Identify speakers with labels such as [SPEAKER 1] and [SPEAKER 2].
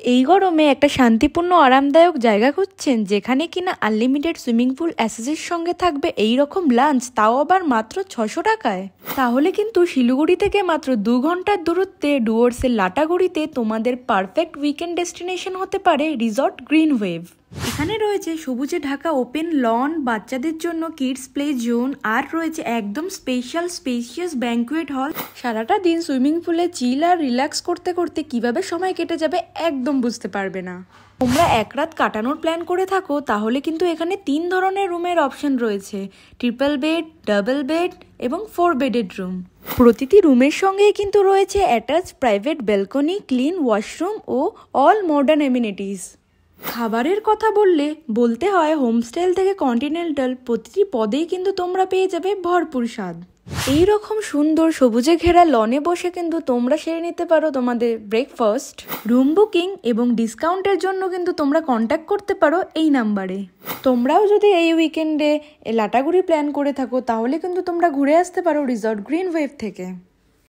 [SPEAKER 1] এই গরমে একটা শান্তিপূর্ণ আরামদায়ক জায়গা খুঁজছেন যেখানে কিনা আনলিমিটেড সুইমিং পুল অ্যাসেসের সঙ্গে থাকবে এই রকম লাঞ্চ, তাও আবার মাত্র 600 টাকায়। তাহলে কিন্তু শিলিগুড়ি থেকে মাত্র 2 ঘন্টার দূরত্বে ডুয়ার্সের লাটাগুড়িতে তোমাদের পারফেক্ট উইকেন্ড ডেস্টিনেশন হতে পারে রিসর্ট গ্রিন ওয়েভ। এখানে রয়েছে সবুজে ঢাকা ওপেন লন, বাচ্চাদের জন্য কিডস প্লে জোন, আর রয়েছে একদম স্পেশিয়াস ব্যাঙ্কুয়েট হল। সারাটা দিন সুইমিং পুলে চিল আর রিল্যাক্স করতে করতে কিভাবে সময় কেটে যাবে একদম বুঝতে পারবে না। তোমরা এক রাত কাটানোর প্ল্যান করে থাকো তাহলে কিন্তু এখানে 3 ধরনের রুমের অপশন রয়েছে, ট্রিপল বেড, ডাবল বেড এবং 4 বেডেড রুম। প্রতিটি রুমের সঙ্গেই কিন্তু রয়েছে attach private balcony, clean washroom ও অল মডার্ন এমিনিটিস। খাবারের কথা বলতে হয় হোমস্টাইল থেকে কন্টিনেন্টাল, প্রতিটি পদেই কিন্তু তোমরা পেয়ে যাবে ভরপুর স্বাদ। এই রকম সুন্দর সবুজে ঘেরা লনে বসে কিন্তু তোমরা সেরে নিতে পারো তোমাদের ব্রেকফাস্ট। রুম বুকিং এবং ডিসকাউন্টের জন্য কিন্তু তোমরা কন্ট্যাক্ট করতে পারো এই নাম্বারে। তোমরাও যদি এই উইকেন্ডে লাটাগুড়ি প্ল্যান করে থাকো তাহলে কিন্তু তোমরা ঘুরে আসতে পারো রিসর্ট গ্রিন ওয়েভ থেকে।